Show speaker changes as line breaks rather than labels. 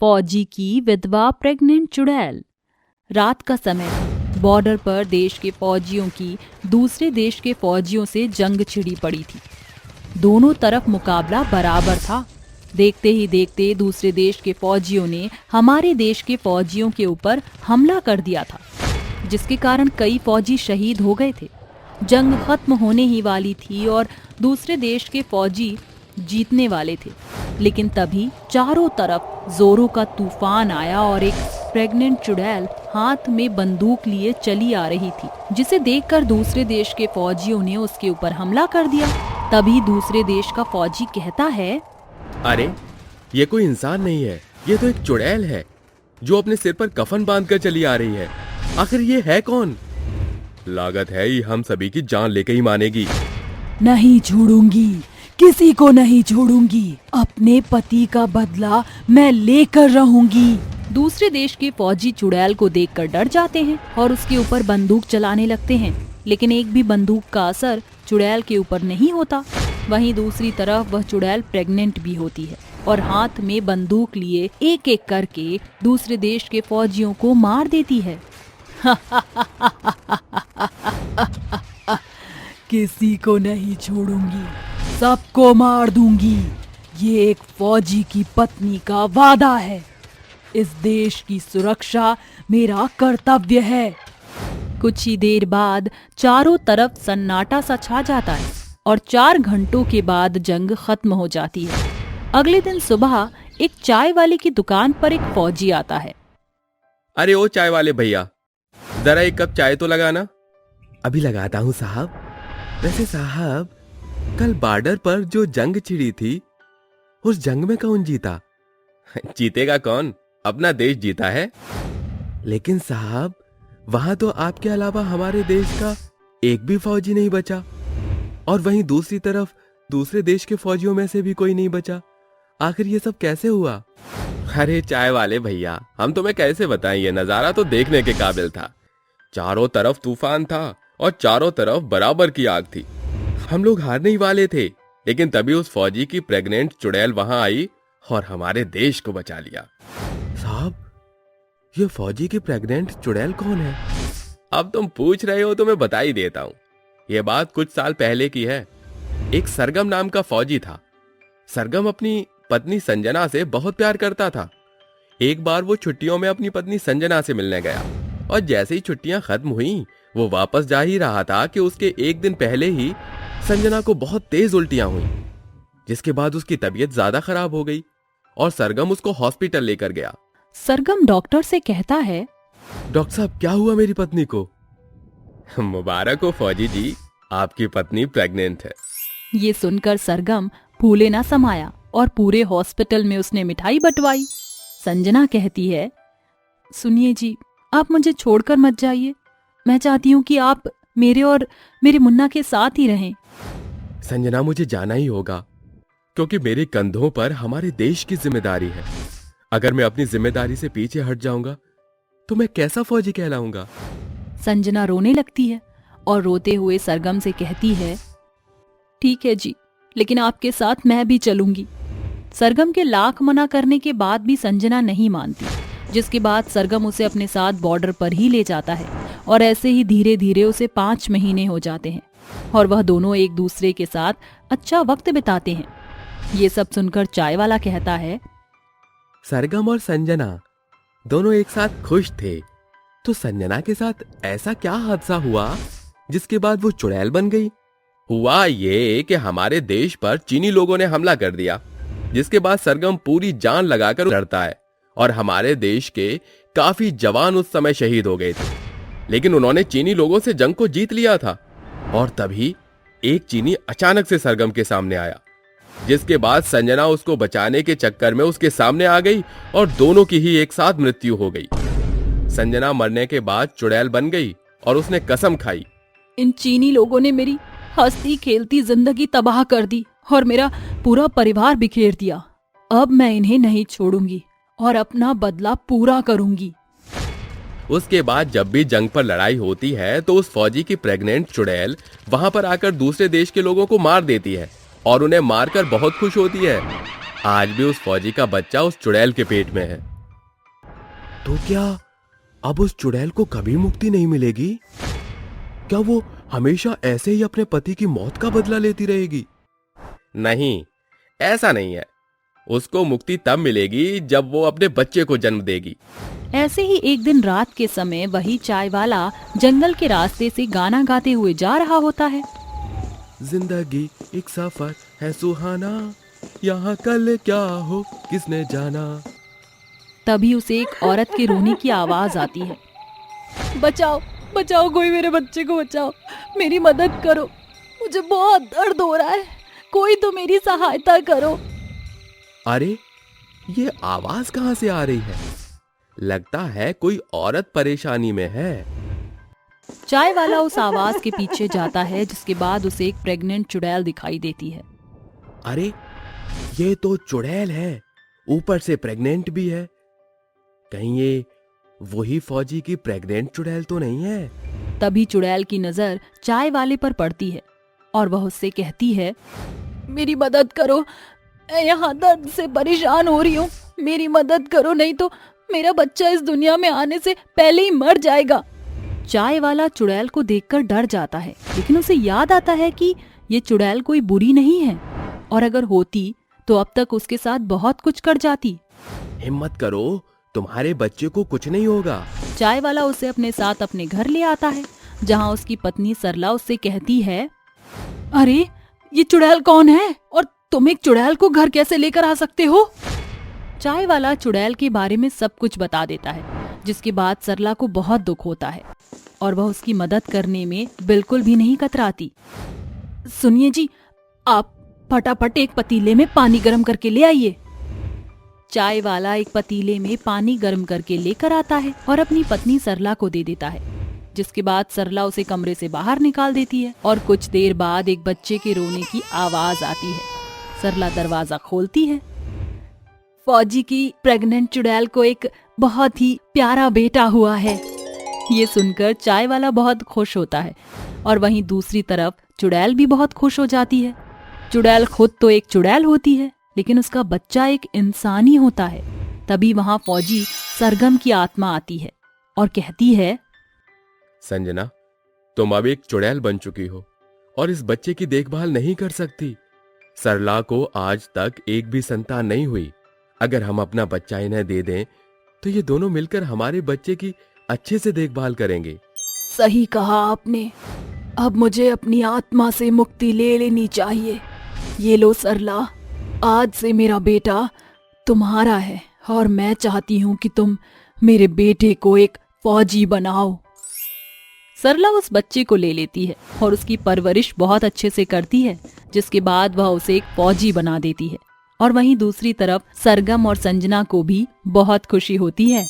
फौजी की विधवा प्रेग्नेंट चुड़ैल। रात का समय था। बॉर्डर पर देश के फौजियों की दूसरे देश के फौजियों से जंग छिड़ी पड़ी थी। दोनों तरफ मुकाबला बराबर था। देखते ही देखते दूसरे देश के फौजियों ने हमारे देश के फौजियों के ऊपर हमला कर दिया था, जिसके कारण कई फौजी शहीद हो गए थे। जंग खत्म होने ही वाली थी और दूसरे देश के फौजी जीतने वाले थे, लेकिन तभी चारों तरफ जोरों का तूफान आया और एक प्रेग्नेंट चुड़ैल हाथ में बंदूक लिए चली आ रही थी, जिसे देखकर दूसरे देश के फौजियों ने उसके ऊपर हमला कर दिया। तभी दूसरे देश का फौजी कहता है,
अरे ये कोई इंसान नहीं है, ये तो एक चुड़ैल है जो अपने सिर पर कफन बांधकर चली आ रही है। आखिर ये है कौन? लागत है ये हम सभी की जान लेके ही मानेगी।
नहीं छोड़ूंगी, किसी को नहीं छोड़ूंगी। अपने पति का बदला मैं लेकर रहूंगी। दूसरे देश के फौजी चुड़ैल को देखकर डर जाते हैं और उसके ऊपर बंदूक चलाने लगते हैं, लेकिन एक भी बंदूक का असर चुड़ैल के ऊपर नहीं होता। वहीं दूसरी तरफ वह चुड़ैल प्रेग्नेंट भी होती है और हाथ में बंदूक लिए एक एक करके दूसरे देश के फौजियों को मार देती है। किसी को नहीं छोड़ूंगी, सबको मार दूंगी। ये एक फौजी की पत्नी का वादा है। इस देश की सुरक्षा मेरा कर्तव्य है। कुछ ही देर बाद चारों तरफ सन्नाटा सा छा जाता है और 4 घंटों के बाद जंग खत्म हो जाती है। अगले दिन सुबह एक चाय वाले की दुकान पर एक फौजी आता है।
अरे ओ चाय वाले भैया, जरा एक कप चाय तो लगाना। अभी लगाता हूँ साहब। वैसे साहब, कल बॉर्डर पर जो जंग छिड़ी थी, उस जंग में कौन जीता? जीतेगा कौन? अपना देश जीता है। लेकिन साहब, वहां तो आपके अलावा हमारे देश का एक भी फौजी नहीं बचा, और वहीं दूसरी तरफ दूसरे देश के फौजियों में से भी कोई नहीं बचा। आखिर ये सब कैसे हुआ? अरे चाय वाले भैया, हम तुम्हें कैसे बताएं, ये नजारा तो देखने के काबिल था। चारों तरफ तूफान था और चारों तरफ बराबर की आग थी। हम लोग हारने ही वाले थे, लेकिन तभी उस फौजी की प्रेग्नेंट चुड़ैल वहां आई और हमारे देश को बचा लिया। साहब, ये फौजी की प्रेग्नेंट चुड़ैल कौन है? अब तुम पूछ रहे हो तो मैं बता ही देता हूँ। ये बात कुछ साल पहले की है। एक सरगम नाम का फौजी था। सरगम अपनी पत्नी संजना से बहुत प्यार करता था। एक बार वो छुट्टियों में अपनी पत्नी संजना से मिलने गया और जैसे ही छुट्टियां खत्म हुई, वो वापस जा ही रहा था कि उसके एक दिन पहले ही संजना को बहुत तेज उल्टियां हुई, जिसके बाद उसकी तबीयत ज्यादा खराब हो गई और सरगम उसको हॉस्पिटल लेकर गया।
सरगम डॉक्टर से कहता है,
डॉक्टर साहब, क्या हुआ मेरी पत्नी को? मुबारक हो फौजी जी, आपकी पत्नी प्रेग्नेंट है।
ये सुनकर सरगम फूले ना समाया और पूरे हॉस्पिटल में उसने मिठाई बंटवाई। संजना कहती है, सुनिए जी, आप मुझे छोड़कर मत जाइए। मैं चाहती हूँ कि आप मेरे और मेरे मुन्ना के साथ ही रहें।
संजना, मुझे जाना ही होगा, क्योंकि मेरे कंधों पर हमारे देश की जिम्मेदारी है। अगर मैं अपनी जिम्मेदारी से पीछे हट जाऊंगा तो मैं कैसा फौजी कहलाऊंगा?
संजना रोने लगती है और रोते हुए सरगम से कहती है, ठीक है जी, लेकिन आपके साथ मैं भी चलूंगी। सरगम के लाख मना करने के बाद भी संजना नहीं मानती, जिसके बाद सरगम उसे अपने साथ बॉर्डर पर ही ले जाता है और ऐसे ही धीरे धीरे उसे 5 महीने हो जाते हैं और वह दोनों एक दूसरे के साथ अच्छा वक्त बिताते हैं। ये सब सुनकर चाय वाला कहता है,
सरगम और संजना दोनों एक साथ खुश थे, तो संजना के साथ ऐसा क्या हादसा हुआ जिसके बाद वो चुड़ैल बन गई? हुआ ये कि हमारे देश पर चीनी लोगों ने हमला कर दिया, जिसके बाद सरगम पूरी जान लगाकर लड़ता है और हमारे देश के काफी जवान उस समय शहीद हो गए थे। लेकिन उन्होंने चीनी लोगों से जंग को जीत लिया था और तभी एक चीनी अचानक से सरगम के सामने आया, जिसके बाद संजना उसको बचाने के चक्कर में उसके सामने आ गई और दोनों की ही एक साथ मृत्यु हो गई। संजना मरने के बाद चुड़ैल बन गई और उसने कसम खाई,
इन चीनी लोगों ने मेरी हंसती खेलती जिंदगी तबाह कर दी और मेरा पूरा परिवार बिखेर दिया। अब मैं इन्हें नहीं छोड़ूंगी और अपना बदला पूरा करूंगी।
उसके बाद जब भी जंग पर लड़ाई होती है तो उस फौजी की प्रेग्नेंट चुड़ैल वहां पर आकर दूसरे देश के लोगों को मार देती है और उन्हें मारकर बहुत खुश होती है। आज भी उस फौजी का बच्चा उस चुड़ैल के पेट में है। तो क्या अब उस चुड़ैल को कभी मुक्ति नहीं मिलेगी? क्या वो हमेशा ऐसे ही अपने पति की मौत का बदला लेती रहेगी? नहीं, ऐसा नहीं है। उसको मुक्ति तब मिलेगी जब वो अपने बच्चे को जन्म देगी।
ऐसे ही एक दिन रात के समय वही चाय वाला जंगल के रास्ते से गाना गाते हुए जा रहा होता है।
जिंदगी एक सफर है सुहाना, यहाँ कल क्या हो किसने जाना।
तभी उसे एक औरत के रोने की आवाज आती है। बचाओ बचाओ, कोई मेरे बच्चे को बचाओ, मेरी मदद करो, मुझे बहुत दर्द हो रहा है, कोई तो मेरी सहायता करो।
अरे ये आवाज कहाँ से आ रही है? लगता है कोई औरत परेशानी में है।
चाय वाला उस आवाज के पीछे जाता है, जिसके बाद उसे एक प्रेग्नेंट चुड़ैल दिखाई देती है।
अरे ये तो चुड़ैल है, ऊपर से प्रेग्नेंट भी है। कहीं ये वही फौजी की प्रेग्नेंट चुड़ैल तो नहीं है?
तभी चुड़ैल की नजर चाय वाले पर पड़ती है और वह उससे कहती है, मेरी मदद करो, मैं यहाँ दर्द से परेशान हो रही हूँ, मेरी मदद करो, नहीं तो मेरा बच्चा इस दुनिया में आने से पहले ही मर जाएगा। चाय वाला चुड़ैल को देखकर डर जाता है, लेकिन उसे याद आता है कि ये चुड़ैल कोई बुरी नहीं है और अगर होती तो अब तक उसके साथ बहुत कुछ कर जाती।
हिम्मत करो, तुम्हारे बच्चे को कुछ नहीं होगा।
चाय वाला उसे अपने साथ अपने घर ले आता है, जहाँ उसकी पत्नी सरला उससे कहती है, अरे ये चुड़ैल कौन है और तुम एक चुड़ैल को घर कैसे लेकर आ सकते हो? चाय वाला चुड़ैल के बारे में सब कुछ बता देता है, जिसके बाद सरला को बहुत दुख होता है और वह उसकी मदद करने में बिल्कुल भी नहीं कतराती। सुनिए जी, आप फटाफट एक पतीले में पानी गर्म करके ले आइए। चाय वाला एक पतीले में पानी गर्म करके लेकर आता है और अपनी पत्नी सरला को दे देता है, जिसके बाद सरला उसे कमरे से बाहर निकाल देती है और कुछ देर बाद एक बच्चे के रोने की आवाज आती है। सरला दरवाजा खोलती है। फौजी की प्रेग्नेंट चुड़ैल को एक बहुत ही प्यारा बेटा हुआ है। ये सुनकर चाय वाला बहुत खुश होता है और वहीं दूसरी तरफ चुड़ैल भी बहुत खुश हो जाती है। चुड़ैल खुद तो एक चुड़ैल होती है, लेकिन उसका बच्चा एक इंसान ही होता है। तभी वहां फौजी सरगम की आत्मा आती है और कहती है,
संजना, तुम अब एक चुड़ैल बन चुकी हो और इस बच्चे की देखभाल नहीं कर सकती। सरला को आज तक एक भी संतान नहीं हुई। अगर हम अपना बच्चा इन्हें दे दें तो ये दोनों मिलकर हमारे बच्चे की अच्छे से देखभाल करेंगे।
सही कहा आपने, अब मुझे अपनी आत्मा से मुक्ति ले लेनी चाहिए। ये लो सरला, आज से मेरा बेटा तुम्हारा है और मैं चाहती हूँ कि तुम मेरे बेटे को एक फौजी बनाओ। सरला उस बच्चे को ले लेती है और उसकी परवरिश बहुत अच्छे से करती है, जिसके बाद वह उसे एक फौजी बना देती है। और वहीं दूसरी तरफ सरगम और संजना को भी बहुत खुशी होती है।